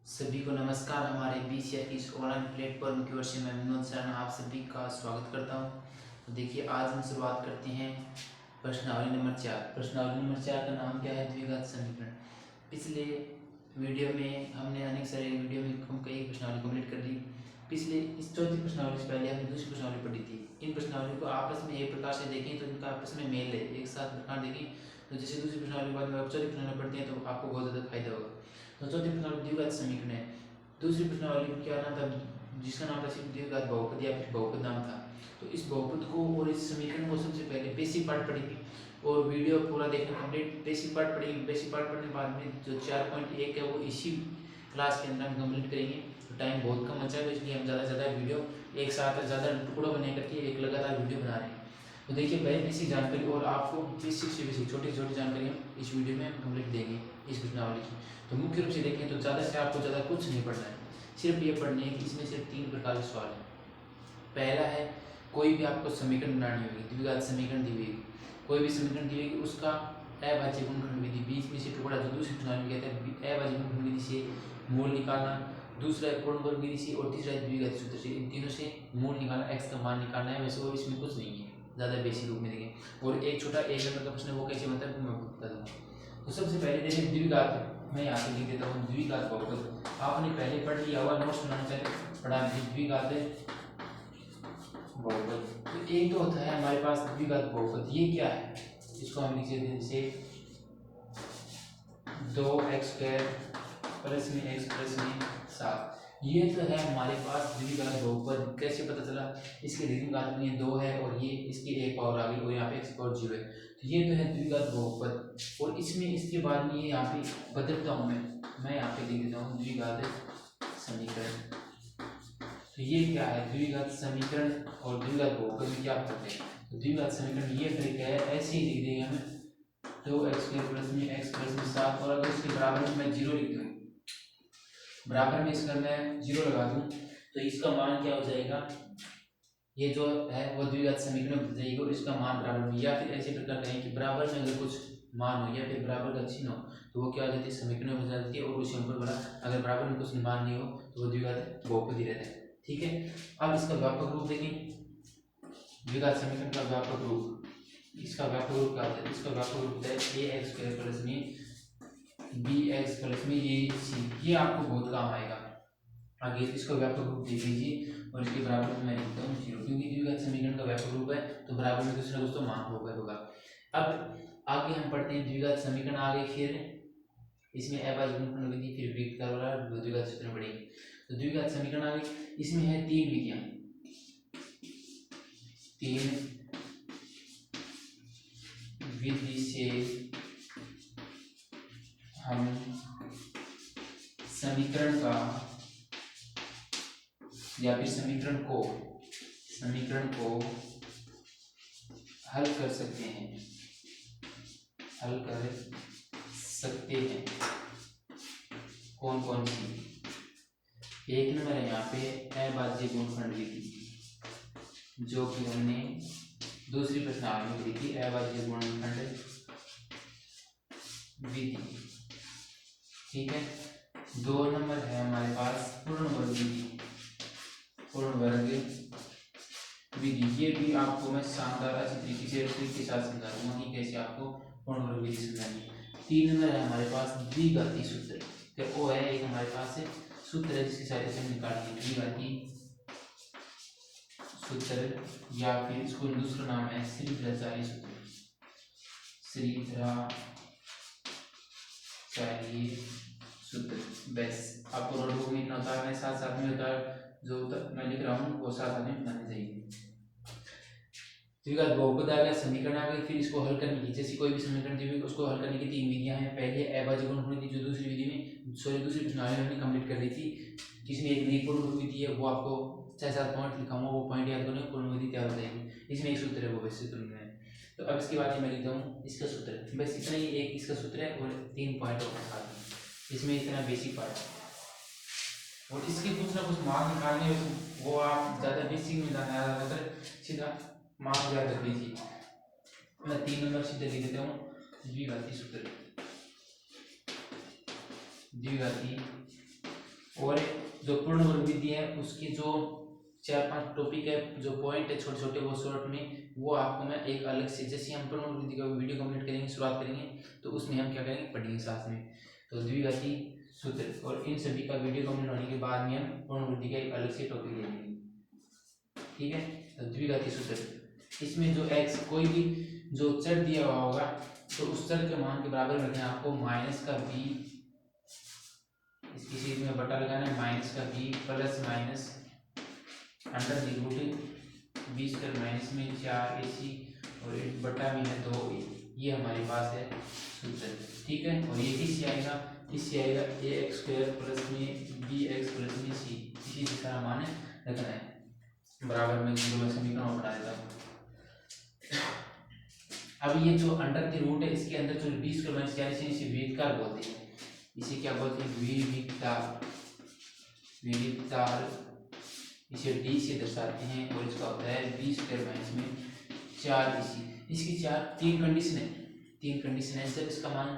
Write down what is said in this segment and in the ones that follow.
सभी को नमस्कार। हमारे बीसीआई की इस ऑनलाइन प्लेटफॉर्म की ओर से मैं विनोद शर्मा आप सभी का स्वागत करता हूं। तो देखिए, आज हम शुरुआत करते हैं प्रश्नावली नंबर 4। प्रश्नावली नंबर 4 का नाम क्या है? द्विघात समीकरण। पिछले वीडियो में हमने अनेक सारे वीडियो में हम कई प्रश्नावली कंप्लीट कर ली। पिछले इस चौथी प्रश्नावली से पहले हमने दूसरी प्रश्नावली पढ़ी थी। इन प्रश्नावली को आपस में एक प्रकार से देखें तो इनका आपस में मेल है, एक साथ प्रकार देखें तो जैसे दूसरी प्रश्नावली के बाद में आप चौथी प्रश्नावली पढ़ते हैं तो आपको बहुत ज़्यादा फायदा होगा। तो चौथी प्रश्नावली द्विघात समीकरण है। दूसरी प्रश्नावली में क्या नाम था? जिसका नाम था सिर्फ द्विघात बहुपद या फिर बहुपद नाम था। तो इस बहुपद को और इस समीकरण को सबसे पहले बेसिक पार्ट पढ़ेंगे और वीडियो पूरा देखना कंप्लीट। बेसिक पार्ट पढ़ेंगे। बेसिक पार्ट पढ़ने के बाद में जो 4.1 है वो इसी क्लास के अंदर हम कंप्लीट करेंगे। तो टाइम बहुत कम बचा है, तो इसलिए हम ज़्यादा से ज़्यादा वीडियो एक साथ ज़्यादा टुकड़ों बना करके एक लगातार वीडियो बना रहे हैं। तो देखिए, पहले बेसिक जानकारी और आपको बेसिक से बेसिक छोटी छोटी जानकारी हम इस वीडियो में हम कंप्लीट देंगे इस प्रश्नावली की। तो मुख्य रूप से देखें तो ज़्यादा से आपको ज़्यादा कुछ नहीं पढ़ना है, सिर्फ ये पढ़ने है कि इसमें सिर्फ 3 प्रकार के सवाल हैं। पहला है, कोई भी आपको समीकरण बनानी होगी, द्विघात समीकरण दी हुई, कोई भी समीकरण दी हुई उसका अभाज्य गुणनखंड विधि, बीच में से टुकड़ा जो दूसरी प्रणाली में कहते हैं अभाज्य गुणनखंड विधि से मूल निकालना, दूसरा है पूर्ण वर्ग विधि से और तीसरा है द्विघात सूत्र से। इन तीनों से मूल निकालना, एक्स का मान निकालना है। वैसे और इसमें कुछ नहीं है, ज़्यादा बेसिक रूप में देखें। और एक छोटा 1 नंबर का प्रश्न वो कैसे बनता है मैं बता दूँगा। तो सबसे पहले देखिए द्विघात, मैं यहाँ पे लिख देता हूँ द्विघात बहुपद। आपने पहले पढ़ लिया हुआ, नोट्स बनाना चाहिए पढ़ा द्विघात बहुपद। तो एक तो होता है हमारे पास द्विघात बहुपद। ये क्या है? इसको हम लिख देते हैं जैसे 2x² प्लस में x प्लस में 7। ये तो है हमारे पास द्विघात बहुपद। कैसे पता चला? इसके रीडिंग घात में 2 है और ये इसकी एक पावर आ गई और यहाँ पे x पावर 0 है, तो ये तो है द्विघात बहुपद। और इसमें इसके बाद में ये यहाँ पे बदलता हूँ मैं यहाँ पे लिख देता हूँ द्विघात समीकरण। तो ये क्या है? द्विघात समीकरण और द्विघात बहुपद में क्या फर्क है? तो द्विघात समीकरण ये फर्क है, ऐसे ही लिख देंगे हमें 2x² प्लस में x प्लस में 7। और अगर इसके बराबर में मैं 0 लिख दूँ, बराबर में इसका मैं 0 लगा दूँ तो इसका मान क्या हो जाएगा? ये जो है वो द्विघात समीकरण बन जाएगी और इसका मान बराबर में, या फिर ऐसे प्रकार कहें कि बराबर में अगर कुछ मान हो या फिर बराबर का चिन्ह हो तो वो क्या हो जाती है? समीकरण में बन जाती है। और उसी ऊपर वाला अगर बराबर में कुछ मान नहीं हो तो वो द्विघात बहुपद ही रहता है। ठीक है, अब इसका व्यापक रूप देखें। द्विघात समीकरण का व्यापक रूप, इसका व्यापक रूप क्या होता है? इसका व्यापक रूप होता है ax² प्लस में bx प्लस में ये आपको बहुत काम आएगा आगे। इसको व्यापक रूप दे दीजिए और इसके बराबर में मैं लिखता हूँ 0, क्योंकि द्विघात समीकरण का व्यापक रूप है तो बराबर में कुछ ना कुछ तो मान होगा। अब आगे हम पढ़ते हैं द्विघात समीकरण। आगे फिर इसमें अभाज्य गुणनखंड विधि, फिर वृत्तकार वाला द्विघात सूत्र पढ़ेंगे। तो द्विघात समीकरण आगे इसमें है 3 विधियां, 3 विधि से हम समीकरण का या फिर समीकरण को हल कर सकते हैं। कौन कौन सी? एक नंबर है यहाँ पे अभाज्य गुणनखंड विधि, जो कि हमने दूसरी प्रश्नावली में लिखी, अभाज्य गुणनखंड विधि। ठीक है, 2 नंबर है हमारे पास पूर्ण वर्ग विधि। ये भी आपको मैं शानदार अच्छी तरीके से ट्रिक के साथ समझा दूंगा कि कैसे आपको पूर्ण वर्ग विधि समझानी है। 3 नंबर है हमारे पास द्विघाती सूत्र। तो वो है एक हमारे पास सूत्र है जिसकी सहायता से हम निकालेंगे द्विघाती सूत्र, या फिर इसको दूसरा नाम है श्रीधराचार्य सूत्र। श्रीधराचार्य सूत्र। बस आपको नोटबुक में इतना होता है, साथ साथ में होता है जो मैं लिख रहा हूँ वो साथ साथ में बनाने चाहिए। द्विघात बहुपद आ गया, समीकरण आ गई, फिर इसको हल करने की, जैसे कोई भी समीकरण दी हुई उसको हल करने की 3 विधियां हैं। पहले अभाज्य गुणनखंड विधि, जो दूसरी विधि में दूसरी प्रश्नावली में कंप्लीट कर दी थी, जिसमें एक नई पूर्ण वर्ग विधि है, वो आपको 6-7 पॉइंट लिखा हुआ, वो पॉइंट याद करने पूर्ण विधि तैयार हो जाएगी। इसमें एक सूत्र है वो वैसे सूत्र में है। तो अब इसके बाद मैं लिखता हूँ इसका सूत्र, बस इतना ही, एक इसका सूत्र है और 3 पॉइंट और इसमें इतना बेसिक पार्ट। और इसके कुछ ना कुछ मान निकालने वो आप ज़्यादा बेसिक में जाना है, सीधा मान याद रख लीजिए। मैं 3 नंबर सीधे लिख देता हूँ द्विघाती सूत्र। द्विघाती और जो पूर्ण वर्ग विधि है उसकी जो 4-5 टॉपिक है, जो पॉइंट है छोटे छोटे, वो शॉर्ट में, वो आपको मैं एक अलग से, जैसे हम पूर्ण वर्ग विधि का वीडियो कंप्लीट करेंगे, शुरुआत करेंगे, तो उसमें हम क्या करेंगे, पढ़ेंगे साथ में। तो द्विघाती सूत्र और इन सभी का वीडियो कंप्लीट होने के बाद में हम पूर्ण वृद्धि का एक अलग से टॉपिक ले लेंगे। ठीक है, तो द्विघाती सूत्र, इसमें जो x कोई भी जो चर दिया हुआ होगा तो उस चर के मान के बराबर रखना है आपको, माइनस का b, इसकी चीज में बटा लगाना है, माइनस का b plus minus under the root B square minus में 4ac और एक बटा में है 2, ये हमारे पास है सूत्र। ठीक है, और ये किससे आएगा, इससे आएगा ax² प्लस में bx प्लस में c, इसी तरह मान रखना है, बराबर में जीरो समीकरण बना देता हूँ। अब ये जो अंडर दी रूट है, इसके अंदर जो बी स्क्वायर माइनस 4ac, इसे विविधता बोलते हैं, इसे क्या बोलते हैं, विविधता, विविधता, इसे d से दर्शाते हैं, और इसका होता है बी स्क्वायर माइनस में 4ac। इसकी तीन कंडीशन है, तीन कंडीशन है, जब इसका मान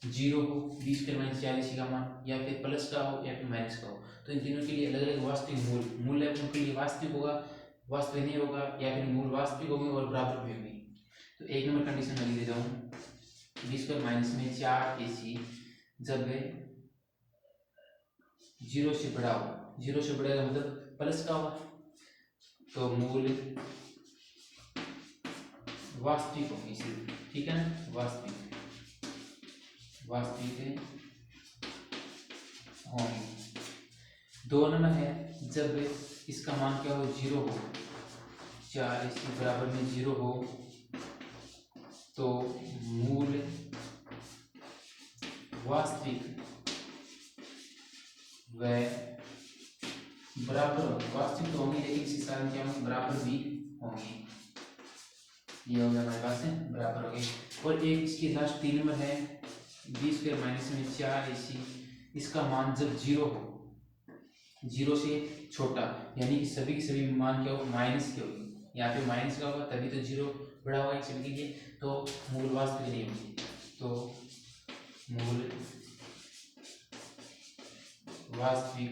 0 हो, बी स्क्वायर माइनस 4ac का मान, या फिर प्लस का हो या फिर माइनस का हो, तो इन तीनों के लिए अलग अलग वास्तविक मूल है, उनके लिए वास्तविक होगा, वास्तविक नहीं होगा, या फिर मूल वास्तविक होंगे और बराबर भी होंगे। तो एक नंबर कंडीशन मैं लिख देता हूँ, बी स्क्वायर माइनस में 4ac जब 0 से बड़ा हो, 0 से बड़ा मतलब प्लस का होगा, तो मूल वास्तविक होगी सिर्फ। ठीक है ना, वास्तविक, वास्तविक होंगे। 2 नंबर है, जब इसका मान क्या हो, 0 हो, 4ac बराबर में 0 हो, तो मूल वास्तविक व बराबर होंगे, वास्तविक तो होंगे लेकिन इसी साथ क्या होंगे, बराबर भी होंगे, ये हो गया हमारे पास है, बराबर हो गए। और एक इसकी लास्ट 3 नंबर है, बी स्क्वायर माइनस में 4ac, इसका मान जब 0 हो, 0 से छोटा, यानी कि सभी के सभी मान क्या हो, माइनस के होगी, यहाँ पे माइनस का होगा तभी तो 0 बड़ा होगा एक्स के लिए, तो मूल वास्तविक नहीं होगी, तो मूल वास्तविक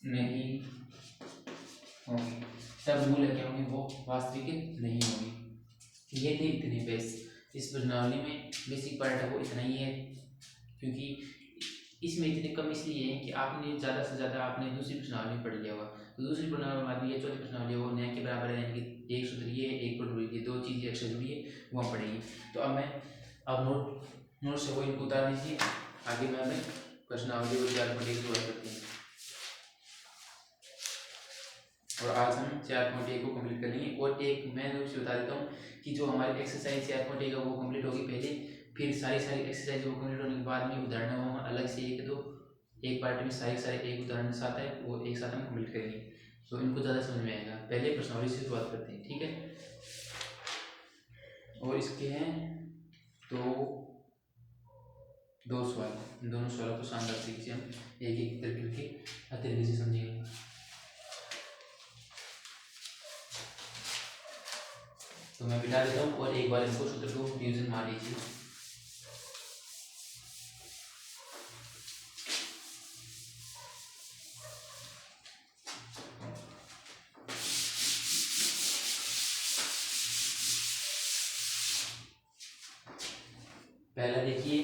नहीं होंगे, तब मूल क्या होंगे, वो वास्तविक नहीं होंगे। ये थे इतने बेस, इस प्रश्नावली में बेसिक पार्ट है वो इतना ही है, क्योंकि इसमें इतने कम इसलिए है कि आपने ज़्यादा से ज़्यादा आपने दूसरी प्रश्नावली पढ़ लिया हुआ, तो दूसरी प्रश्नावली या चौथी प्रश्नावली वो न्याय के बराबर है, यानी कि एक सूत्र ये, एक पर जुड़ी है, 2 चीज़ें एक्स्ट्रा जुड़ी है, वहाँ पढ़ेगी। तो अब मैं अब नोट से वो इनको उतार दीजिए, आगे मैं प्रश्नावली और 4.1 की शुरुआत करते हैं, और आज हम 4.1 को कंप्लीट करेंगे। और एक मैं आपसे बता देता हूँ कि जो हमारी एक्सरसाइज 4.1 है वो कंप्लीट होगी पहले, फिर सारी एक्सरसाइज वो कंप्लीट होने के बाद में उदाहरण वो हम अलग से एक पार्ट में सारे एक उदाहरण साथ है वो एक साथ हम कंप्लीट करेंगे, तो इनको ज़्यादा समझ में आएगा। पहले प्रश्नावली से शुरुआत करते हैं, ठीक है। और इसके हैं दो सवाल, इन दोनों सवालों को शानदार तरीके से हम एक एक करके अच्छे तरीके से समझेंगे। तो मैं बिठा देता हूँ और एक बार इनको सूत्र को रिवीजन मार लीजिए। पहला देखिए,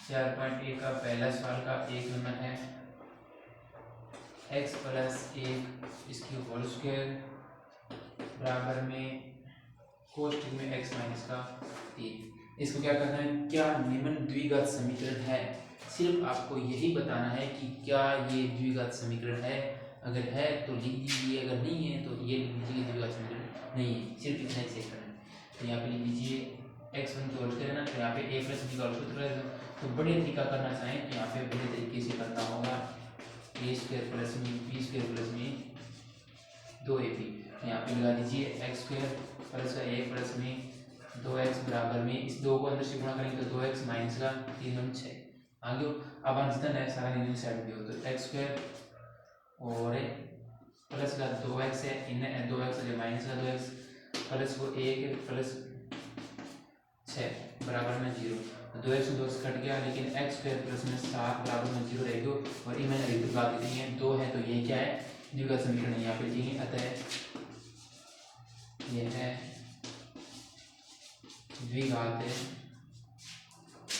चार पॉइंट एक का पहला सवाल का 1 नंबर है, x प्लस 1 इसकी होल स्क्वायर बराबर में कोष्टक में x माइनस का 3। इसको क्या करना है, क्या निम्न द्विघात समीकरण है, सिर्फ आपको यही बताना है कि क्या ये द्विघात समीकरण है, अगर है तो लिख दीजिए, अगर नहीं है तो ये लिख दीजिए द्विघात समीकरण नहीं है, सिर्फ इतना ही चेक करना है। तो यहाँ पे लिख दीजिए x1 की होल स्क्वायर है ना, तो यहाँ पे a प्लस b का होल स्क्वायर, तो बड़े तरीका करना चाहें तो यहाँ पे बड़े तरीके से करना होगा, ए स्क्वायर प्लस में बी स्क्वायर प्लस में 2ab, यहाँ पे लगा दीजिए एक्स स्क्वायर प्लस का 1 प्लस में 2x बराबर में, इस 2 को अंदर से गुणा करेंगे तो 2x माइनस का 3 हम 6 आगे। अब जितना है सारा नीचे साइड भी हो, तो एक्स स्क्वायर और प्लस का 2x है, इन 2x माइनस का 2x प्लस वो 1 प्लस 6 बराबर में 0। 2x में 2 कट गया, लेकिन x स्क्वायर प्लस में 7 बराबर में 0 रहेगा। और इमेजिनरी बात देते हैं 2 है, तो ये क्या है, द्विघात समीकरण यहाँ पे लिखेंगे। अतः ये है द्विघात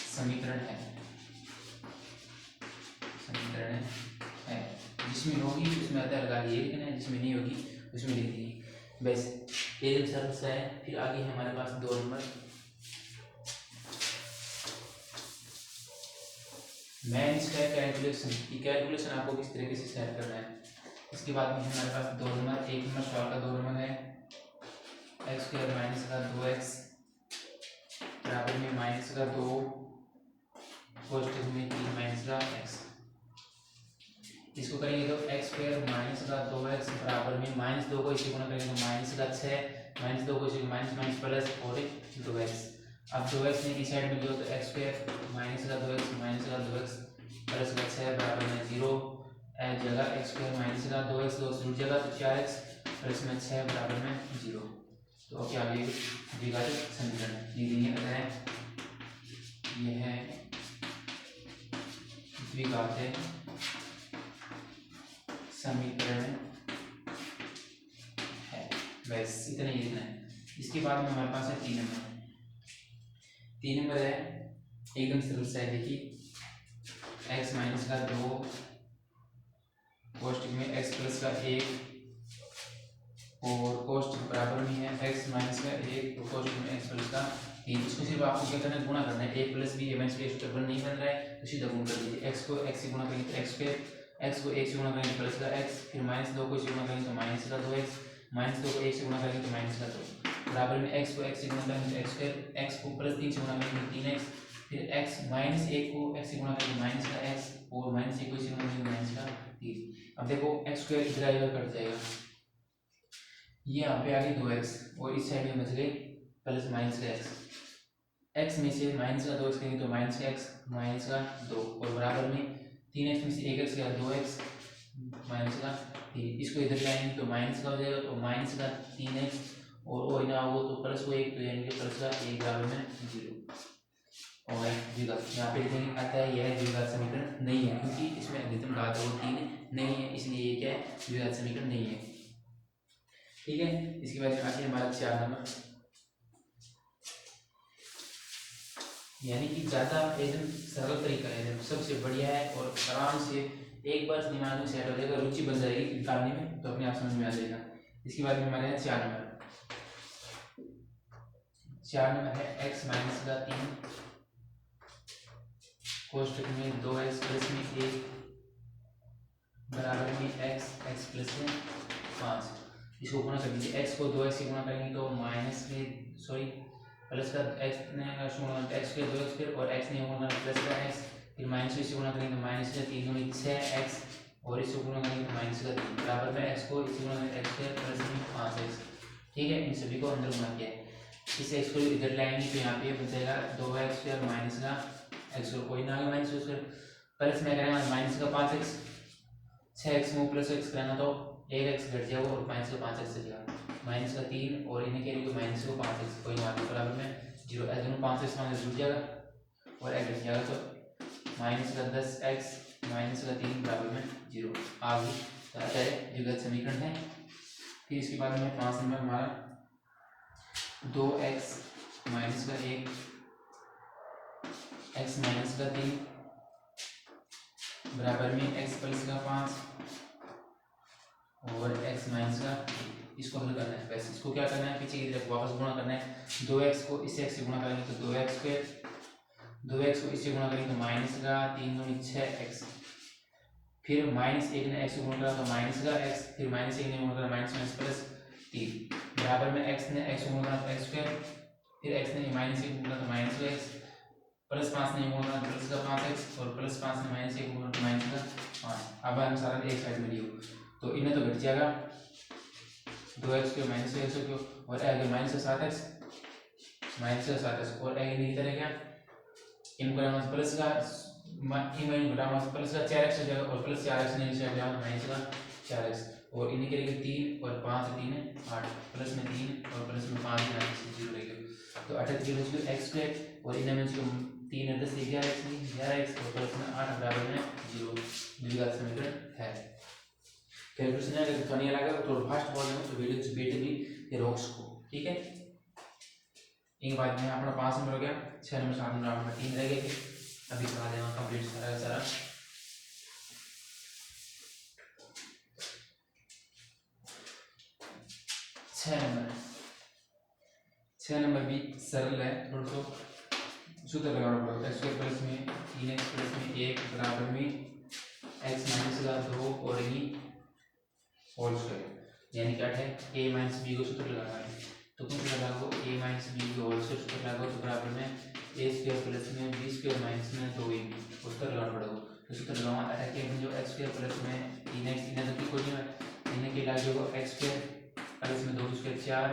समीकरण है। जिसमें होगी उसमें अतः लगा ये लिखना है, जिसमें नहीं होगी उसमें लिख देंगे बस। ये सरल सा है। फिर आगे हमारे पास 2 नंबर मैन स्क्वायर कैलकुलेशन। की कैलकुलेशन आपको किस तरीके से सेट करना है। इसके बाद में हमारे पास 2 नंबर, 1 नंबर सवाल का 2 नंबर है एक्स स्क्वायर माइनस का 2x बराबर में माइनस का 2 पॉजिटिव में 3 माइनस का x। इसको करेंगे तो एक्स स्क्वायर माइनस का 2x बराबर में माइनस 2 को इसे गुणा करेंगे तो माइनस का 6, माइनस 2 को इसे माइनस माइनस प्लस और 2x। अब 2x ने इस साइड में लिया तो एक्स स्क्वायर माइनस का 2x माइनस का 2x प्लस का 6 बराबर में 0 जगह एक्स स्क्वायर माइनस का 2x 2 से जगह तो 4x प्लस में 6 बराबर में 0। तो क्या ये द्विघात समीकरण लिख देंगे। अतः यह है द्विघात समीकरण है। बस इतना ही लिखना है। इसके बाद में हमारे पास है 3 नंबर। 3 नंबर है एकदम सरल सा है। देखिए x माइनस का 2 कोष्टक में x प्लस का 1 और कोष्टक बराबर में है x माइनस का 1 और कोष्टक में x प्लस का 3। इसको सिर्फ आपको क्या करना है, गुणा करना है। a plus B minus B square नहीं बन रहा है तो सीधा गुण कर दीजिए। x को x से गुणा करेंगे तो x स्क्वायर, x को 1 से गुणा करेंगे तो प्लस का x, फिर माइनस 2 को 1 से गुणा करेंगे तो माइनस का 2x, माइनस 2 को 1 से गुणा करेंगे तो माइनस का 2 बराबर में x को x से गुणा करेंगे तो x स्क्वायर, x को प्लस 3 से गुणा करेंगे तो 3x, फिर x माइनस 1 को x से गुणा करेंगे माइनस का x और माइनस 1 को इसे गुणा करेंगे माइनस का 3। अब देखो x स्क्वायर इधर आएगा कट जाएगा, ये यहाँ पे आ गई 2x और इस साइड में बच गए प्लस माइनस का x में से माइनस का 2x करेंगे तो माइनस का x माइनस का 2 और बराबर में 3x में से 1x का 2x माइनस का 3। इसको इधर लाएंगे तो माइनस का हो जाएगा तो माइनस का 3x और वो ना हो तो प्लस को 1 तो यानी कि प्लस का 1 बराबर में 0 और द्विघात यहाँ पे लिखेंगे। अतः यह द्विघात समीकरण नहीं है, क्योंकि इसमें अधिकतम घात वो 3 नहीं है, इसलिए ये क्या है, द्विघात समीकरण नहीं है। ठीक है। इसके बाद आगे हमारा 4 नंबर, यानी कि ज़्यादा एकदम सरल तरीका है, सबसे बढ़िया है और आराम से एक बार दिमाग में सेट हो जाएगा, रुचि बन जाएगी निकालने में तो अपने आप समझ में आ जाएगा। इसके बाद में हमारे यहाँ 4 नंबर। 4 नंबर है x माइनस का 3 कोष्टक में 2x प्लस में 1 बराबर में x प्लस में 5। इसको गुणा कर दीजिए। x को 2x से गुणा करेंगे तो माइनस में प्लस का x ने x के 2x फिर और x ने गुणा प्लस का x, फिर माइनस से गुणा करेंगे तो माइनस का 3 दूनी 6x और इससे गुणा करेंगे तो माइनस का 3 बराबर में x को इससे गुणा करेंगे x स्क्वायर प्लस में 5x। ठीक है, इन सभी को अंदर गुणा किया है। इस x को इधर लाएंगे तो यहाँ पे बचेगा 2x स्क्वायर माइनस का x और कोई ना माइनस स्क्वायर प्लस में करेंगे माइनस का 5x, 6x में प्लस x करना तो 1x घट जाएगा और माइनस का 5x चलेगा, माइनस का 3 और इन्हें करेंगे माइनस को 5x कोई ना बराबर में 0। दोनों 5x माइनस जुड़ जाएगा और x घट जाएगा तो माइनस का 10x माइनस का 3 बराबर में 0 आ गई। द्विघात समीकरण है। फिर इसके बाद में 5 नंबर हमारा 2x माइनस का 1 x माइनस का 3 बराबर में x प्लस का 5 और x माइनस का, इसको हल करना है। वैसे इसको क्या करना है, पीछे की तरफ वापस गुणा करना है। 2x को इससे x से गुणा करेंगे तो 2x स्क्वायर, 2x को इससे गुणा करेंगे तो माइनस का 3 दूनी 6x, फिर माइनस 1 ने x से गुणा करा तो माइनस का x, फिर माइनस 1 ने गुणा करा माइनस माइनस प्लस 3 बराबर में x ने x से गुणा करा तो x स्क्वायर, फिर x ने माइनस 1 गुणा तो माइनस का x, प्लस 5 ने गुणा करा प्लस का 5x और प्लस 5 ने माइनस 1 गुणा तो माइनस का 5। अब हम सारा एक साइड में लियो तो इन्हें तो घट जाएगा 2x क्यों माइनस का 100 क्यों और आगे माइनस का 7x और आगे नहीं करेगा इनको नाम प्लस का प्लस का 4x हो जाएगा और प्लस 4x नहीं से जाएगा माइनस का 4x और इन्हें क्या रहेगा 3 और 5 3 8 प्लस में 3 और प्लस में 5 यहाँ से 0 रहेगा तो 38 बच गया एक्स स्क्वायर और इन्हें में जो 3 है 10 11 एक्स और प्लस में 8 बराबर में 0 द्विघात समीकरण है। कैलकुलेशन अगर फनी लगा तो थोड़ा फास्ट बोल रहे हो तो वीडियो से बेटे भी ये रोक्स को ठीक है। एक बात में अपना 5 नंबर हो गया 6 नंबर 7 नंबर 8 नंबर 3 रह गए अभी करा देना कंप्लीट सारा सारा 6 नंबर भी सरल है थोड़ा सा सूत्र लगाना पड़ेगा एक्स स्क्वायर प्लस में 3x प्लस में 1 बराबर में x माइनस का 2 और e होल स्क्वायर यानी क्या है a माइनस बी को सूत्र लगाना है तो कुछ लगाओ a माइनस बी को होल स्क्वायर सूत्र लगाओ तो बराबर में a स्क्वायर प्लस में b स्क्वायर माइनस में 2ab उसका लगाना पड़ेगा तो सूत्र लगाओ अटैक के जो x स्क्वायर प्लस में 3x इन्हें तो कोई नहीं इन्हें के लागे हो x स्क्वायर प्लस में 2 स्क्वायर 4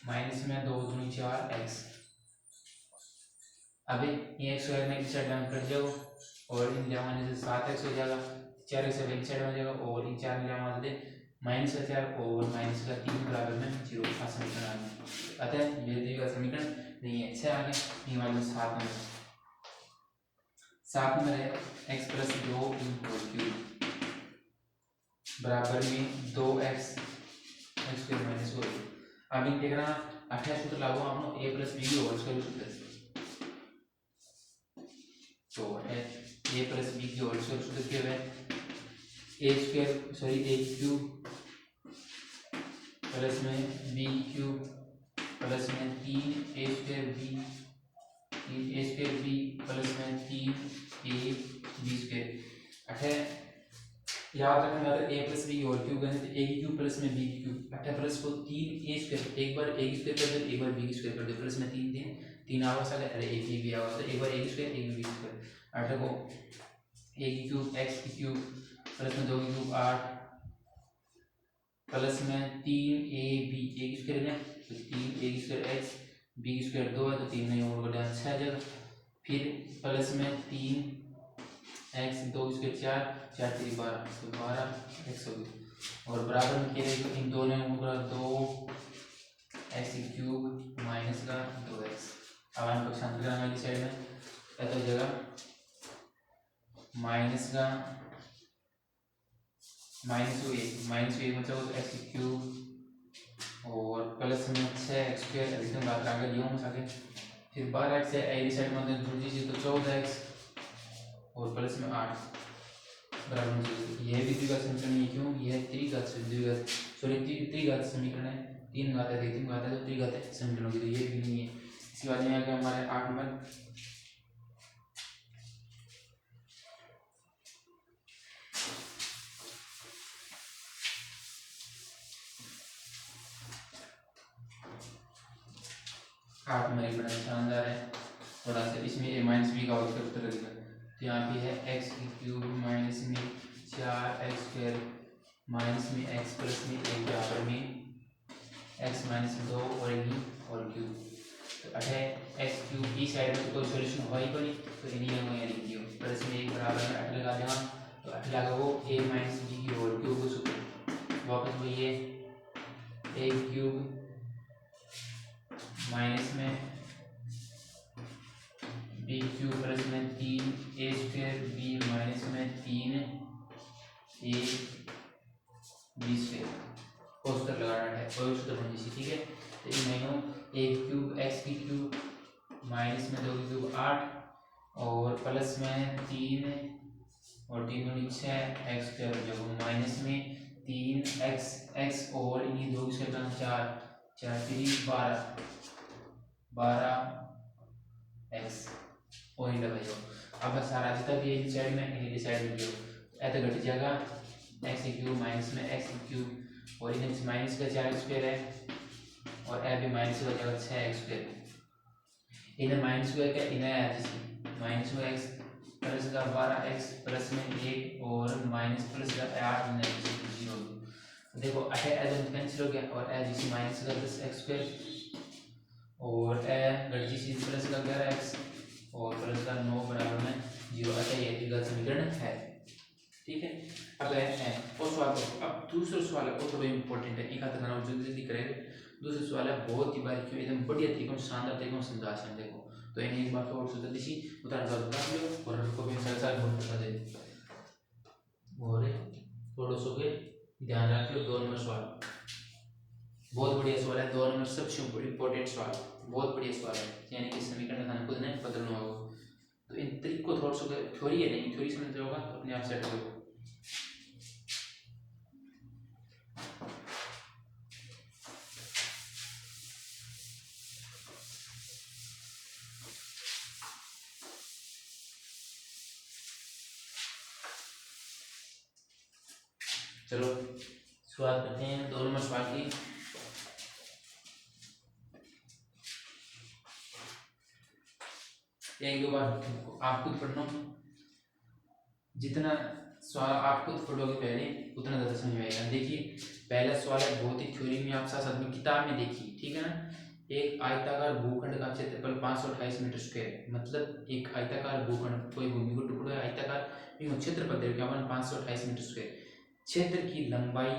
माइनस में 2 दूनी 4 x अभी ये x स्क्वायर में इस साइड में कट जाओ और इन जमाने से 7x हो जाएगा 4x से एक साइड में जाएगा और इन 4 जमा दे माइनस का 4 और माइनस का 3 बराबर में 0 का समीकरण आ गया अतः ये द्विघात समीकरण नहीं है। अच्छा आगे ये वाला 7 नंबर है x प्लस 2 होल क्यूब बराबर में 2x x स्क्वायर माइनस 2 अब इन देखना 28 सूत्र लागू आपनो a plus b whole square सूत्र तो है a प्लस b की होल स्क्वायर सूत्र क्या है a square sorry a cube plus में b क्यूब प्लस में 3 a स्क्वायर b प्लस में 3 a b स्क्वायर अठे याद रखना अगर a प्लस b की होल क्यूब करें तो a की क्यूब प्लस में b की क्यूब अठे प्लस को 3 a स्क्वायर एक बार a की स्क्वायर कर दो एक बार b की स्क्वायर कर दो प्लस में 3 आवास आ गया अरे a की भी आवास तो एक बार a की स्क्वायर एक b की स्क्वायर अठे को a की क्यूब x की क्यूब प्लस में 2 की क्यूब 8 प्लस में 3ab a की स्क्वायर है तो 3 a की स्क्वायर x b की स्क्वायर 2 है तो 3 नहीं और बढ़ा 6 आ जाएगा फिर प्लस में 3 x 2 की स्क्वायर 4 3 12 तो 12 x हो गया और बराबर में क्या रहेगा इन दोनों में पूरा 2 x क्यूब माइनस का 2x अब हम पक्षांतर करना वाली साइड में तो जगह माइनस का माइनस a मतलब x क्यूब और प्लस में 6x स्क्वायर अधिकतम बात आगे लियो हम आगे फिर 12x है ए साइड में जुड़ दीजिए तो 14x और प्लस में 8 बराबर में यह भी द्विघात समीकरण है क्यों यह त्रिघात समीकरण है 3 घात है 3 घात है तो त्रिघात समीकरण होगी तो ये भी नहीं है। इसके बाद में आगे हमारे 8 नंबर एक बड़ा शानदार है थोड़ा सा इसमें a माइनस बी का उत्तर उत्तर लगेगा तो यहाँ पे है x की क्यूब माइनस में 4x स्क्वायर माइनस में x प्लस में 1 बराबर में x माइनस 2 और e और क्यूब तो अठे x क्यूब ई साइड में तो कोई सॉल्यूशन हो ही नहीं तो इन्हीं में यहाँ लिख दियो प्लस में 1 बराबर में 8 लगा देना तो 8 लगा वो a माइनस b की होल क्यूब को सूत्र वापस वो ये a क्यूब माइनस में बी क्यूब प्लस में 3 a स्क्वायर b माइनस में 3 a b स्क्वायर को सूत्र लगाना है कोई सूत्र बन जैसी ठीक है तो इनमें a क्यूब x की क्यूब माइनस में 2 की क्यूब 8 और प्लस में 3 और 3 दूनी 6 x स्क्वायर जो माइनस में 3x और इन्हीं 2 की स्क्वायर 4 3 12 x पॉइंट लगाइयो अब सारा जितना भी इस साइड में इन्हीं साइड में जो ऐसे घट जाएगा x क्यूब माइनस में x क्यूब और इन्हें माइनस का 4x स्क्वायर है और ए भी माइनस का जगह 6x स्क्वायर इन्हें माइनस का क्या इन्हें है जैसे माइनस का x प्लस का 12x प्लस में 1 और माइनस प्लस का 8 इन्हें 0 देखो 8 ऐसे कैंसिल हो गया और ए जैसे माइनस का 10x स्क्वायर और ए घट प्लस का 11x और प्लस का 9 बराबर में 0 अतः यह द्विघात समीकरण है। ठीक है। अब है और सवाल देखो, अब दूसरा सवाल है वो थोड़ा इंपॉर्टेंट है, एक हाथ लगाना जल्दी जल्दी करेंगे। दूसरा सवाल है बहुत ही बारीकी में एकदम बढ़िया तरीके से शानदार तरीके से समझा है देखो। तो इन्हें एक बार और से जल्दी सी उतार जाओ कर लो और को भी साथ साथ बोल बता दे और थोड़ा सो के ध्यान रखियो। 2 नंबर सवाल बहुत बढ़िया सवाल है, 2 नंबर सबसे इंपॉर्टेंट सवाल, बहुत बढ़िया सवाल है। यानी कि समीकरण का खुद ने बदलना होगा। तो इन ट्रिक को थोड़ा सा थ्योरी है नहीं, थ्योरी समझ जाओगा तो अपने आप सेट हो। चलो शुरुआत करते हैं 2 नंबर सवाल की। एक दो बार आप खुद पढ़ना, जितना सवाल आप खुद पढ़ोगे पहले उतना ज़्यादा समझ में आएगा। देखिए पहला सवाल है बहुत ही थ्योरी में आप साथ साथ में किताब में देखिए, ठीक है ना। एक आयताकार भूखंड का क्षेत्रफल 528 मीटर स्क्वायर, मतलब एक आयताकार भूखंड कोई भूमि को टुकड़ा है आयताकार क्षेत्रफल दे रखा है 528 मीटर स्क्वायर। क्षेत्र की लंबाई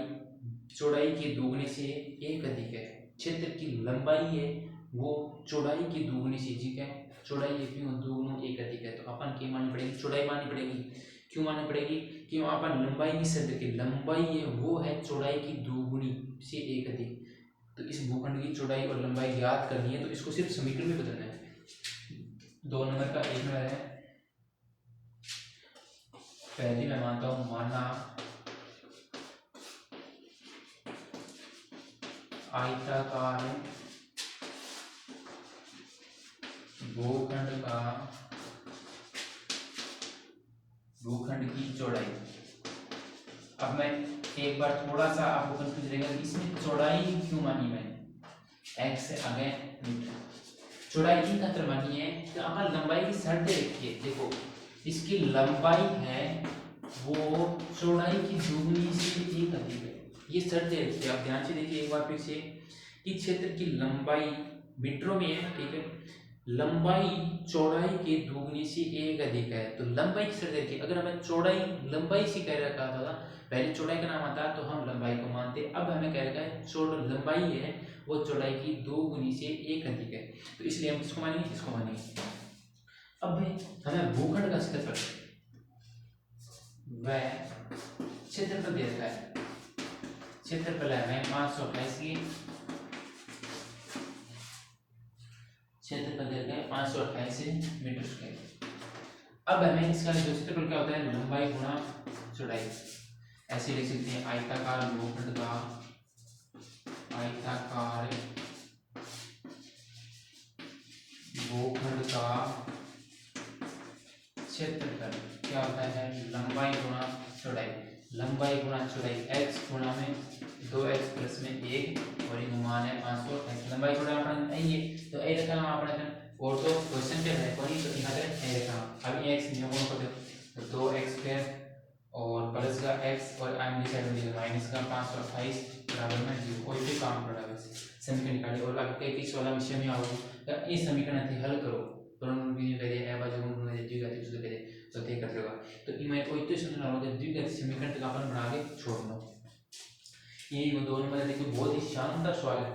चौड़ाई के दोगुने से एक अधिक है। क्षेत्र की लंबाई है वो चौड़ाई के दोगुने से अधिक है, चौड़ाई एक दोगुना एक अधिक है। तो अपन क्या माननी पड़ेगी, चौड़ाई माननी पड़ेगी। क्यों माननी पड़ेगी, क्यों अपन लंबाई की शब्द की लंबाई है वो है चौड़ाई की दोगुनी से एक अधिक। तो इस भूखंड की चौड़ाई और लंबाई ज्ञात करनी है तो इसको सिर्फ समीकरण में बदलना है। 2 नंबर का 1 नंबर है, पहली मैं मानता हूं माना आयताकार भूखंड की चौड़ाई। अब मैं एक बार थोड़ा सा आपको कंफ्यूज रहेगा इसमें चौड़ाई क्यों मानी मैंने, एक्स से आगे चौड़ाई की खातिर मानी है तो अपन लंबाई की शर्त रखिए। देखो इसकी लंबाई है वो चौड़ाई की दोगुनी से एक अधिक है, ये शर्त रखिए। आप ध्यान से देखिए एक बार फिर से कि क्षेत्र की लंबाई मीटरों में है, ठीक है। लंबाई चौड़ाई के दोगुनी से एक अधिक है तो लंबाई की शर्त रखिए। अगर हमें चौड़ाई लंबाई से कह रखा था पहले चौड़ाई का नाम आता तो हम लंबाई को मानते, अब हमें कह रखा है लंबाई है वो चौड़ाई की दोगुनी से एक अधिक है तो इसलिए हम किसको मानेंगे, इसको मानेंगे। अब हमें भूखंड का क्षेत्रफल वह क्षेत्रफल दे रखा है, क्षेत्रफल है हमें 528 की क्षेत्रफल दे रखा है 528 मीटर स्क्वायर। अब हमें इसका जो क्षेत्रफल क्या होता है लंबाई गुणा चौड़ाई, ऐसे लिख सकते हैं आयताकार भूखंड का क्षेत्रफल क्या होता है लंबाई गुणा चौड़ाई, लंबाई गुणा चौड़ाई x गुणा में 2x प्लस में 1 और ये मान है 528। लंबाई चौड़ाई अपने ये तो ए रखा हम अपने और तो क्वेश्चन पे है कोई तो यहां पे ए रखा अब ये x नियमों को तो 2x स्क्वायर और प्लस का x और आगे साइड में माइनस का 528 बराबर में 0। कोई भी काम करा है समीकरण निकालिए और आगे कई किस वाला विषय में आओ तो इस समीकरण से हल करो दोनों भी कह दे ए बाजू में दे द्विघाती सूत्र कह दे तो तय कर लेगा। तो इमें कोई तो समझना होगा द्विघाती समीकरण तक अपन बना के छोड़ना। ये 2 नंबर देखिए बहुत ही शानदार सवाल है।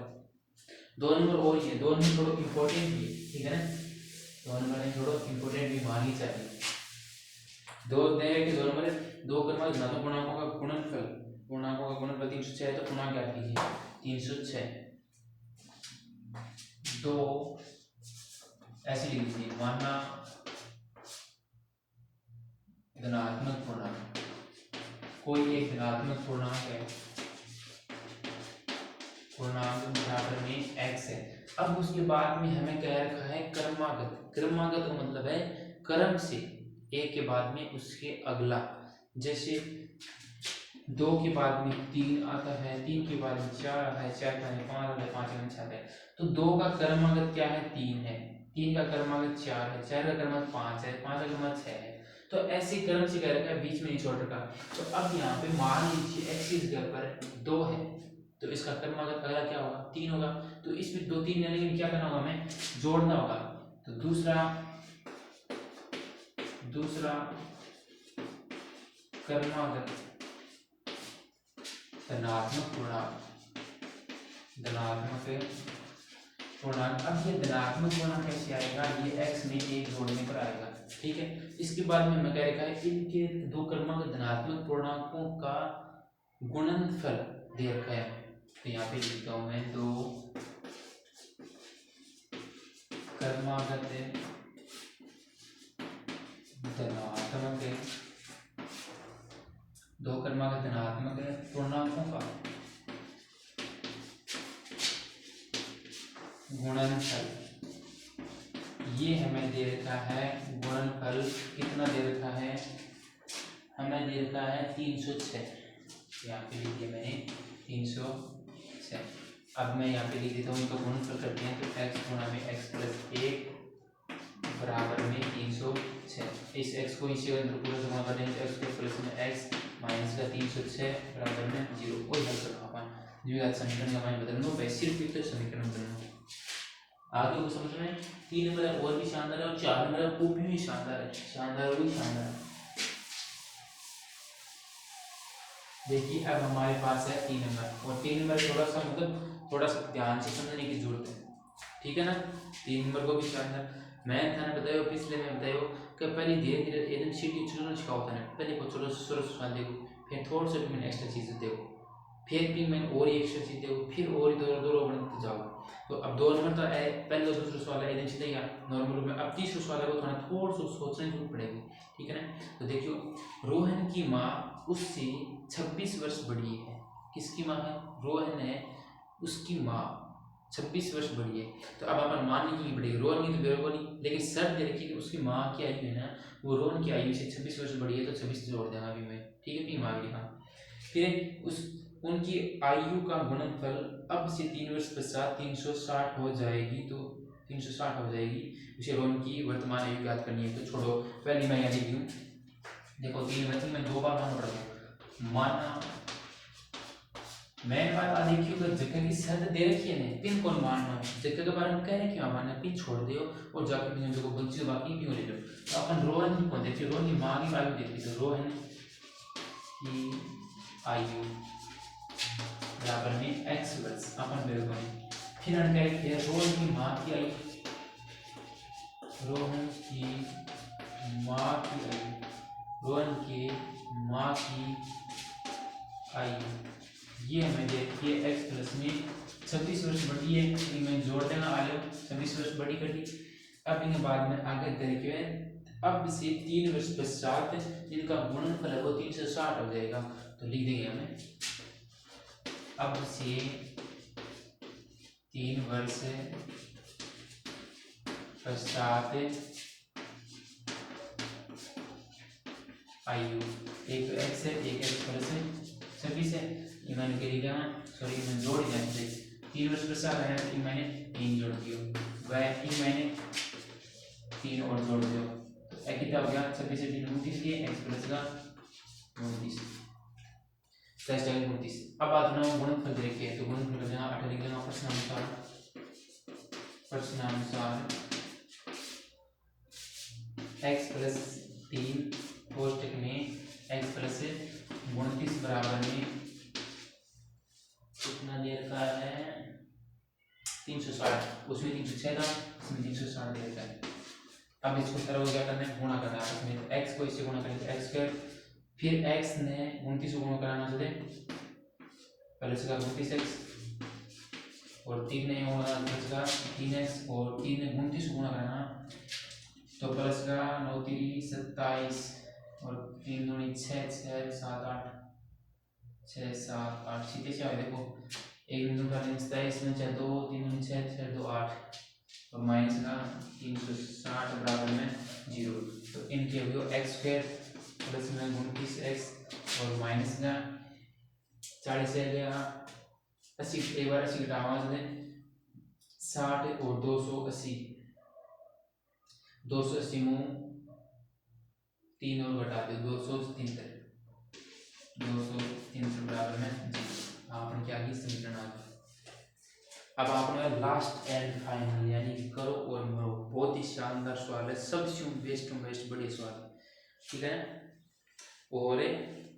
2 नंबर और ये 2 नंबर थोड़ा इंपॉर्टेंट भी है, ठीक है ना। 2 नंबर थोड़ा इंपॉर्टेंट भी माननी चाहिए। 2 दे के 2 नंबर 2 क्रमांक ना तो पूर्णांकों का गुणनफल, पूर्णांकों का गुणनफल 306 है तो पूर्णांक ज्ञात कीजिए 306 2 ऐसे लिख लीजिए माना धनात्मक पूर्णांक, कोई एक धनात्मक पूर्णांक है पूर्णांक बराबर में x है। अब उसके बाद में हमें क्या रखा है क्रमागत, क्रमागत का मतलब है क्रम से एक के बाद में उसके अगला, जैसे 2 के बाद में 3 आता है, 3 के बाद में 4 आता है, 4 के बाद में 5 आता है, 5 के बाद में 6 आता है। तो 2 का क्रमागत क्या है 3 है, 3 का क्रमागत 4 है, 4 का क्रमागत 5 है, 5 का क्रमागत 6 है। तो ऐसे क्रम से कह रखा है बीच में नहीं छोड़ रखा। तो अब यहाँ पे मान लीजिए x की जगह पर 2 है तो इसका क्रमागत अगला क्या होगा 3 होगा। तो इसमें 2 3 लेकिन क्या करना होगा हमें जोड़ना होगा। तो दूसरा क्रमागत धनात्मक पूर्णांक। अब ये धनात्मक पूर्णांक कैसे आएगा, ये x में एक जोड़ने पर आएगा, ठीक है। इसके बाद में हमें क्या लिखा है, इनके दो क्रमांक धनात्मक पूर्णांकों का गुणनफल दे रखा है। तो यहाँ पे लिखता हूँ मैं, दो क्रमागत धनात्मक पूर्णांकों का गुणनफल, ये हमें दे रखा है। गुणनफल कितना दे रखा है, हमें दे रखा है 306। यहाँ पे लिख दिया मैंने 306। अब मैं यहाँ पे लिख देता हूँ, इनका गुणनफल करते हैं। तो x गुणा में x प्लस 1 बराबर में 306। इस x को इसी अंदर पूरा गुणा कर देंगे, x को प्लस में x माइनस का 306 बराबर में 0। कोई हल करना अपन द्विघात समीकरण का मान बदल लो, वैसे सिर्फ एक समीकरण बदलना। आगे को समझ में 3 नंबर और भी शानदार है, और 4 नंबर वो भी शानदार है, शानदार वही शानदार है। देखिए अब हमारे पास है 3 नंबर, और 3 नंबर थोड़ा सा मतलब थोड़ा सा ध्यान से समझने की जरूरत है, ठीक है ना। 3 नंबर को भी शानदार मैं था बताया, पिछले में बताया कि पहले धीरे धीरे एकदम सीटी छोटा छिका होता है, पहले को छोटा छोटा सवाल देखो, फिर थोड़ा सा मैंने एक्स्ट्रा चीज़ देखो, फिर मैंने और एक्स्ट्रा चीज़ देखो, फिर और दो बढ़ते जाओ। तो अब 2 नंबर तो है, पहले दूसरा सवाल है एकदम सीधा गया नॉर्मल में। अब तीसरा सवाल है वो थोड़ा सा सोचने की जरूरत पड़ेगी, ठीक है ना। तो देखियो, रोहन की माँ उससे 26 वर्ष बड़ी है। किसकी माँ है, रोहन है, उसकी माँ 26 वर्ष बड़ी है। तो अब अपन मानने की पड़ेगी, रोहन की तो बिल्कुल नहीं, लेकिन शर्त दे रखी कि उसकी माँ की आयु है ना, वो रोहन की आयु से 26 वर्ष बड़ी है, तो 26 जोड़ देना अभी मैं, ठीक है। अपनी माँ की हाँ, फिर उस उनकी आयु का गुणनफल अब से 3 वर्ष पश्चात 360 हो जाएगी। तो 360 हो जाएगी, उसे रोहन की वर्तमान आयु याद करनी है। तो छोड़ो, पहले मैं यहाँ लिख दूँ, देखो 3 वर्ष में 2 बार मानना पड़ेगा। माना मैं बात आदि क्यों कर जगह की शर्त दे रखी है ना, पिन कौन मानना जगह के बारे में कह रहे क्यों मानना, पिन छोड़ दो और जाके पिन जो बच्चे बाकी क्यों ले लो। तो अपन रोहन की कौन देखिए, रोहन की माँ की आयु देखिए, तो रोहन की आयु बराबर में x वर्ष अपन बिल्कुल। फिर हम कहेंगे रोहन की माँ की आयु, रोहन की माँ की आयु, रोहन की माँ की आयु, ये हमें देखिए x प्लस में 26 वर्ष बड़ी है, इनमें जोड़ देना आयु 26 वर्ष बड़ी कर दी। अब इनके बाद में आगे देखिए, अब से 3 वर्ष पश्चात जिनका गुणनफल है वो 360 हो जाएगा। तो लिख देंगे हमें, अब से 3 वर्ष पश्चात आयु, एक तो x है, एक x प्लस 26 है, मैंने कह दिया सॉरी मैंने जोड़ दिया इसे 3 वर्ष पश्चात है, तो मैंने 3 जोड़ दियो, वह मैंने 3 और जोड़ दियो, तो कितना हो गया 26 से 3 29 के x प्लस का 29 29। अब बात ना गुणनफल देखिए, तो गुणनफल का जहाँ 8 लिख देना प्रश्नानुसार x प्लस 3 कोष्टक में x प्लस 29 बराबर में कितना दे रखा है 360, उसमें 306 था, इसमें 360 दे रखा है। अब इसको तरह क्या करना है, गुणा करना है, इसमें x को इससे गुणा करेंगे x स्क्वायर, फिर x ने 29 को गुणा कराना चले पहले से का 29x और 3 ने होगा प्लस का 3x और 3 ने 29 को गुणा कराना तो प्लस का 9 3 27 और 3 दूनी 6 6 7 8 6 7 8 सीधे से आए देखो, एक बिंदु का 27 में 6 2 3 दूनी 6 6 2 8 और माइनस का 360 बराबर में 0। तो इनके हो x स्क्वायर प्लस में 29x और माइनस का 40 से गया 80, एक बार 80 घटावा से 60 और 280 280 में 3 और घटा दो 273 बराबर में 0। आपने क्या की समीकरण आ गया। अब आपने लास्ट एंड फाइनल यानी कि करो और मरो, बहुत ही शानदार सवाल है, सबसे बेस्ट बढ़िया सवाल, ठीक है। और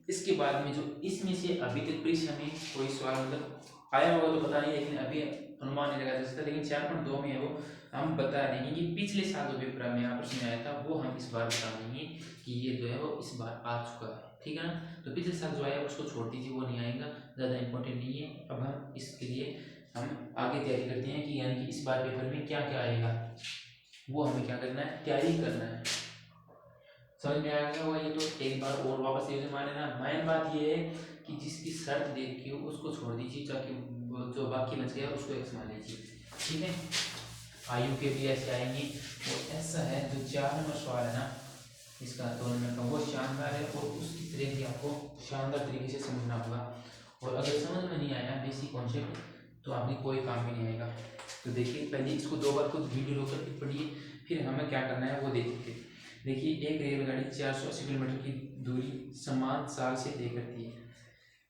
इसके बाद में जो इसमें से अभी तक परीक्षा में कोई सवाल मतलब आया होगा तो पता नहीं, लेकिन अभी अनुमान नहीं लगा सकता, लेकिन 4.2 में है वो हम बता देंगे कि पिछले साल जो पेपर में यहाँ प्रश्न आया था वो हम इस बार बता देंगे कि ये जो है वो इस बार आ चुका है। ठीक है ना। तो पिछले साल जो आया उसको छोड़ दीजिए, वो नहीं आएगा, ज़्यादा इंपॉर्टेंट नहीं है। अब हम इसके लिए हम आगे तैयारी करते हैं कि यानी कि इस बार पेपर में क्या क्या आएगा, वो हमें क्या करना है, तैयारी करना है। समझ में आ गया होगा ये तो। एक बार और वापस ये मान लेना। मेन बात ये है कि जिसकी शर्त देख के उसको छोड़ दीजिए, ताकि जो बाकी बच गया उसको एक्स मान लीजिए। ठीक है। आयु के भी ऐसे आएंगे। और ऐसा है जो 4 नंबर सवाल है ना इसका 2 नंबर का, वो शानदार है और उसकी तरह भी आपको शानदार तरीके से समझना होगा। और अगर समझ में नहीं आया बेसिक कॉन्सेप्ट तो आपने कोई काम भी नहीं आएगा। तो देखिए पहले इसको 2 बार खुद वीडियो रोक करके पढ़िए, फिर हमें क्या करना है वो देखिए। देखिए एक रेलगाड़ी 480 किलोमीटर की दूरी समान साल से तय करती है।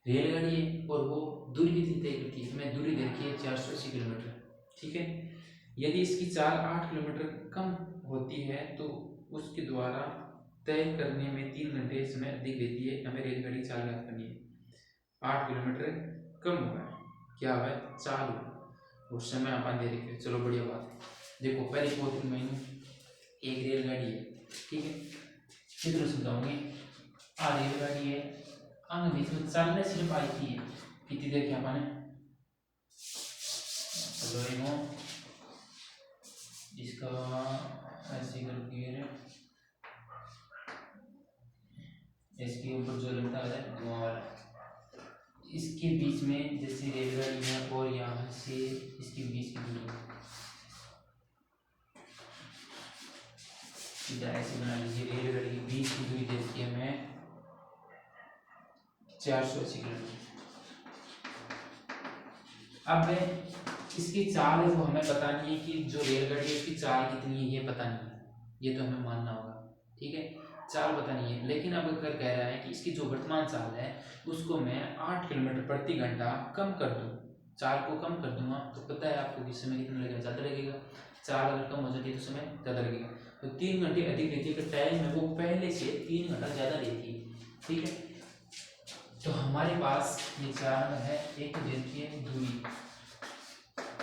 रेलगाड़ी है और वो दूरी कितनी तय करती है, हमें दूरी देखिए 480 किलोमीटर। ठीक है। यदि इसकी चाल 8 किलोमीटर कम होती है तो उसके द्वारा तय करने में 3 घंटे समय अधिक लेती है। हमें रेलगाड़ी चाल याद करनी है। 8 किलोमीटर कम हुआ है, क्या हुआ है, चाल हुआ, उस समय अपन दे रखे। चलो बढ़िया बात है। देखो पहले 2-3 महीने एक रेलगाड़ी है। ठीक है। चित्र समझाऊंगे। रेलगाड़ी है, अंग बीच में चलने सिर्फ आई थी कितनी देर क्या अपन इसका ऐसे करके इसके ऊपर जो लगता है धुआं वाला, इसके बीच में जैसे रेलगाड़ी है और यहाँ से इसके बीच की दूरी सीधा ऐसे बना लीजिए। रेलगाड़ी के बीच की दूरी देखिए हमें 480 किलोमीटर। अब इसकी चाल है वो हमें पता नहीं है कि जो रेलगाड़ी है उसकी चाल कितनी है ये पता नहीं है, ये तो हमें मानना होगा। ठीक है। चाल पता नहीं है, लेकिन अब अगर कह रहा है कि इसकी जो वर्तमान चाल है उसको मैं 8 किलोमीटर प्रति घंटा कम कर दूं, चाल को कम कर दूंगा, तो पता है आपको कि समय कितना लगेगा, ज़्यादा लगेगा। चाल अगर कम हो जाती है तो समय ज़्यादा लगेगा। तो 3 घंटे अधिक लेती है, टाइम है वो पहले से 3 घंटा ज़्यादा लेती है। ठीक है। तो हमारे पास ये चाल है, एक देखिए दूरी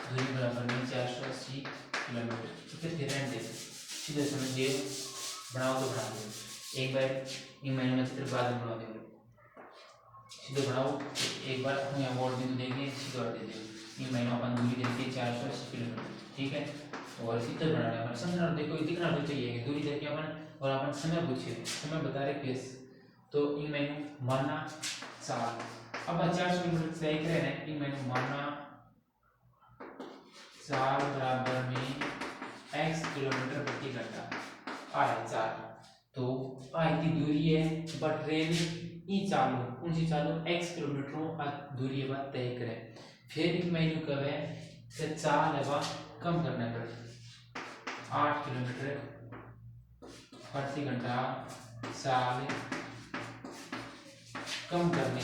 बराबर में 480 किलोमीटर। तो फिर रहने दे सीधे समझिए, बनाओ तो बना दो। एक बार इन महीनों में चित्र बाद में बना देंगे, सीधे बनाओ। एक बार हम यहाँ बोर्ड में देंगे, सीधे और दे देंगे। इन महीनों अपन दूरी देखिए 480 किलोमीटर। ठीक है। और चित्र बनाना है समझना, देखो दिखना भी चाहिए दूरी देखिए अपन, और अपन समय पूछिए, समय बता रहे केस। तो इन महीनों मानना 4, अब 400 किलोमीटर तय करें। इन महीनों मानना 4 बराबर में x किलोमीटर प्रति घंटा आए 4। तो आई की दूरी है बट रेल ई चालू कौन सी चालू x किलोमीटरों दूरी है बात तय करें। फिर एक महीनों कब है फिर 4 है कम करना पड़े 8 किलोमीटर प्रति घंटा साल कम करने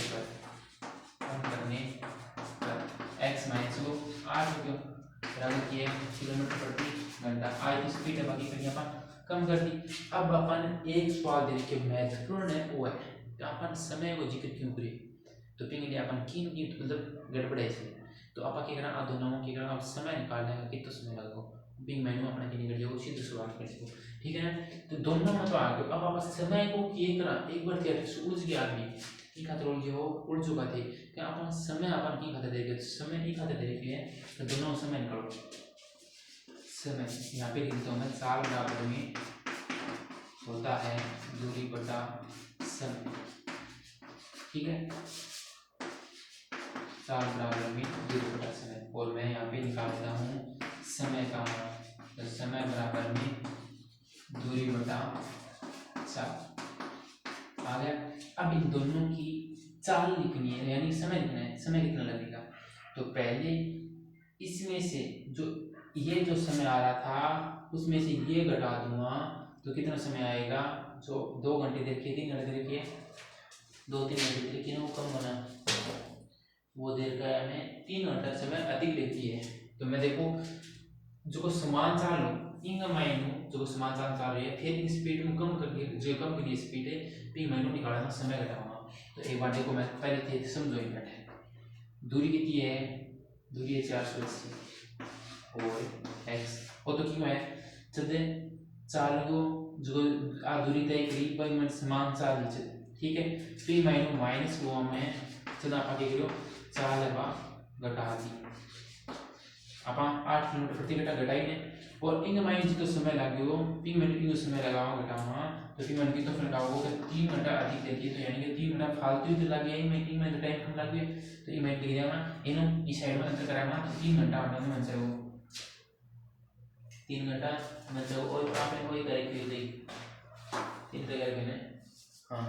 पर x माइनस 8 किलोमीटर प्रति घंटा आई की स्पीड है बाकी फिर अपन कम कर दी। अब अपन एक सवाल दे के महत्वपूर्ण है वो है अपन समय को जिक्र क्यों करें, तो पिंगली अपन की मतलब गड़बड़े से तो अपन के करना दोनों के करना अब समय निकालने का कितना समय लगेगा बिंग मैनू अपना की निकल जाओ सीधे शुरुआत कर सको। ठीक है ना। तो दोनों में तो आ गए। अब आप समय को ये करना एक बार क्या उलझ गया आदमी की खातिर उलझे हो उड़ चुका थे क्या अपन समय अपन की खातिर देखे समय की खातिर देखे तो दोनों समय निकालो। समय यहाँ पे लिखता हूँ मैं 4 बराबर में होता है दूरी बटा समय। ठीक है। 4 बराबर में दूरी बटा समय और मैं यहाँ पे निकालता हूँ समय का मान, तो समय बराबर में दूरी बटा 4 आ गया। अब इन दोनों की चाल लिखनी है यानी समय लिखना है, समय कितना लगेगा। तो पहले इसमें से जो ये जो समय आ रहा था उसमें से ये घटा दूंगा तो कितना समय आएगा, जो 2 घंटे देखिए 3 घंटे देखिए 2-3 घंटे देखिए वो कम होना वो देर का हमें 3 घंटा समय अधिक लेती है। तो मैं देखो जो समान चाल इंग माइनू जो समान चाल चल रही है फिर इन स्पीड में कम करके जो कम करनी स्पीड है पिंग माइनू निकालना समय घटाऊंगा। तो एक बार देखो मैं पहले थे समझो एक मिनट। दूरी कितनी है, दूरी है 480 और एक्स और तो क्यों है चलते चाल को जो आ दूरी तय करी पर मैं समान चाल च ठीक है। पी माइनू माइनस वो में चला आगे करो चाल बा घटा दी अपन 8 किलोमीटर प्रति घंटा घटाई ने और इंग माइनस जी तो समय लागो पी माइनस की समय लगाओ घटावा तो पी माइनस की तो फिर लगाओ कि 3 घंटा अधिक देती है तो यानी कि 3 घंटा फालतू ही लग गया ही मीटिंग में टाइम कम लग गया तो ये मैं लिख देना इनो इस साइड में अंतर कराना तो 3 घंटा आने में आंसर हो 3 घंटा मतलब और आपने कोई करेक्ट कर दी 3 घंटा करके ने हां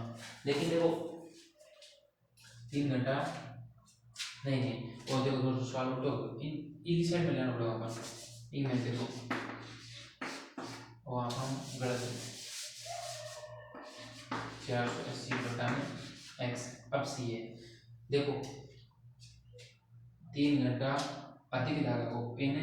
लेकिन देखो 3 घंटा नहीं नहीं और देखो दोस्तों सवाल उठो इस साइड में लेना पड़ेगा अपन इन में देखो और हम गलत 480 बटा में एक्स अब सी है देखो 3 घंटा अधिक लगा को पिन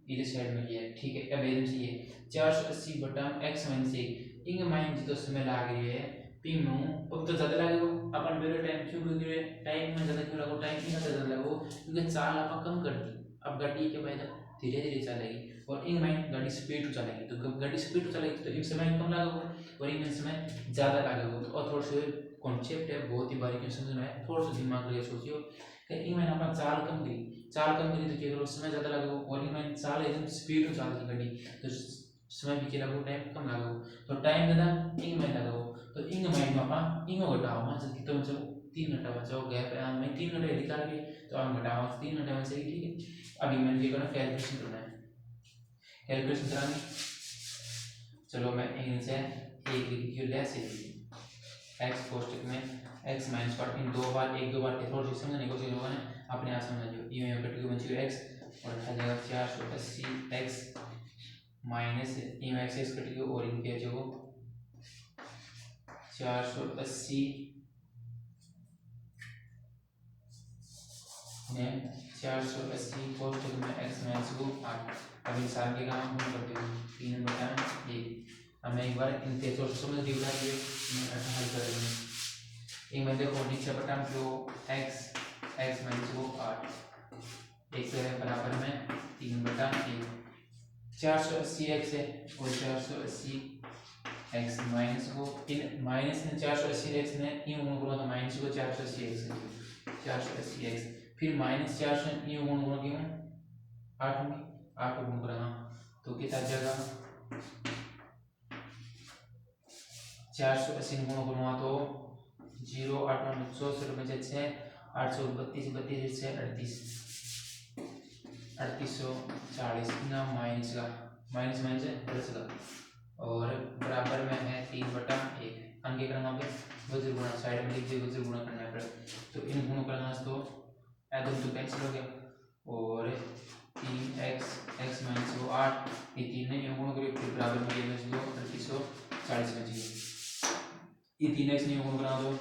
इस साइड में लिया है ठीक है। अब एकदम सी है 480 बटा एक्स माइनस 1 इंग माइनस तो समय लग रही है पिन में अब तो ज्यादा लगेगा अपन बेरे टाइम क्यों क्योंकि टाइम में ज्यादा क्यों लगो टाइम में ज्यादा लगो क्योंकि चाल अपन कम कर दी अब गाड़ी के बाद धीरे धीरे चलेगी और इंग माइन गाड़ी स्पीड चलेगी तो गाड़ी स्पीड चलेगी तो एक समय कम लगेगा और इंग समय ज्यादा लगेगा और थोड़ा सा कॉन्सेप्ट है बहुत ही बारीकी से समझना है थोड़ा सा दिमाग लगा सोचियो कि इंग माइन अपन चाल कम करी तो क्या करो समय ज्यादा लगेगा और इंग माइन चाल एकदम स्पीड में चलती गाड़ी तो समय भी क्या लगेगा टाइम कम लगेगा तो टाइम ज्यादा इंग माइन लगेगा तो इंग माइन में अपन इंग घटाओ मतलब कितना मतलब 3 घंटा बचाओ गैप में 3 घंटे निकाल के तो हम घटाओ 3 घंटे में सही ठीक है। अभी मैंने क्या करना कैलकुलेशन करना है कैलकुलेशन करानी चलो मैं इनसे एक लिखियो लेस एक्स कोष्टक में x माइनस पर इन दो बार के थोड़ा सा समझने की कोशिश होगा ना अपने आप समझियो ये कट के बचियो x और रखा जाएगा 480 x माइनस ये x कट गयो और इनके जो 480 ने 480 कोष्टक में x माइनस को 8 अब इस आगे का हम करते हैं 3 बटा 1 हमें एक बार इन तेजों से समझ दिया है मैं हल कर रहा हूं एक मैं देखो नीचे बटा जो x माइनस को 8 एक से बराबर में 3 बटा 1 480 x है और 480 x माइनस को इन माइनस ने 480 x ने इन गुणा तो माइनस को 480 x 480 x फिर माइनस 400 इन गुणा क्यों 8 में 8 गुण करना तो कितना जगह 480 गुण करना तो 0 8 100 में 6 832 32 से 38 3840 ना माइनस का माइनस माइनस प्लस का और बराबर में है 3 बटा 1 अंक करना पे वज्र गुणा साइड में लिख दे वज्र गुणा करना है तो इन गुणों करना तो एकदम तो कैंसिल हो गया और 3x x माइनस को 8 ये 3 ने इन गुणों करिए फिर बराबर में ये 3840 में चाहिए ये 3x ने गुण करा दो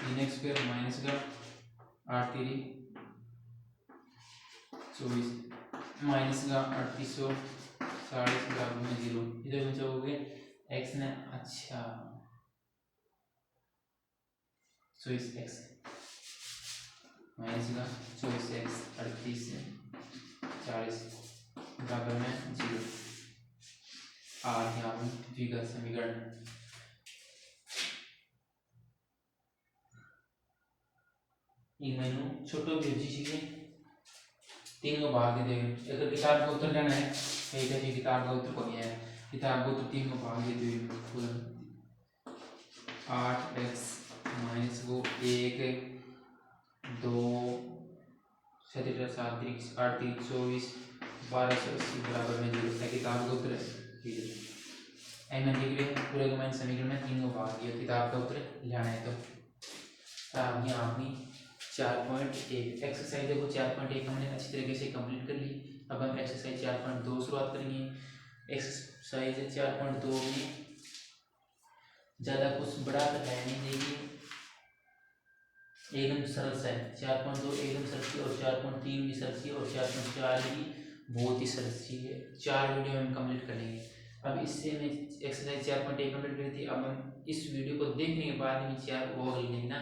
3x स्क्वायर माइनस का 8 3 24 माइनस का 3840 बराबर में 0 इधर में जाओगे x ने अच्छा 24x माइनस का 24x 38 से 40 बराबर में 0 आ यहाँ पर द्विघात समीकरण मैंने छोटो भी तीन को भाग दे अगर किताब का उत्तर लेना है एक है किताब का उत्तर को है किताब का उत्तर 3 को भाग दे 8x माइनस को 1 2 7 7 8 3 24 1280 बराबर में 0 है किताब का उत्तर है मैंने देख लिया पूरे को मैंने समीकरण में 3 को भाग दिया किताब का उत्तर लेना है तो आप यहाँ अपनी 4.1 एक्सरसाइज देखो 4.1 हमने अच्छी तरीके से कंप्लीट कर ली। अब हम एक्सरसाइज 4.2 शुरुआत करेंगे। एक्सरसाइज 4.2 में ज़्यादा कुछ बड़ा तो है नहीं देखिए एकदम सरल सा है 4.2 एकदम सरल सी और 4.3 भी सरल सी और 4.4 भी बहुत ही सरल सी है 4 वीडियो में कंप्लीट कर लेंगे। अब इससे मैं एक्सरसाइज 4.1 कंप्लीट करी थी। अब हम इस वीडियो को देखने के बाद में 4 वो अगली देखना,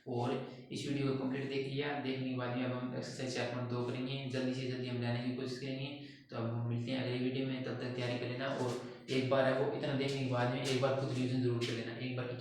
और इस वीडियो को कंप्लीट देख लिया, देखने के बाद में अब हम एक्सरसाइज 4.2 करेंगे। जल्दी से जल्दी हम लाने की कोशिश करेंगे। तो अब हम मिलते हैं अगली वीडियो में, तब तक तैयारी कर लेना। और एक बार है वो इतना देखने के बाद में एक बार खुद रिविजन जरूर कर लेना। एक बार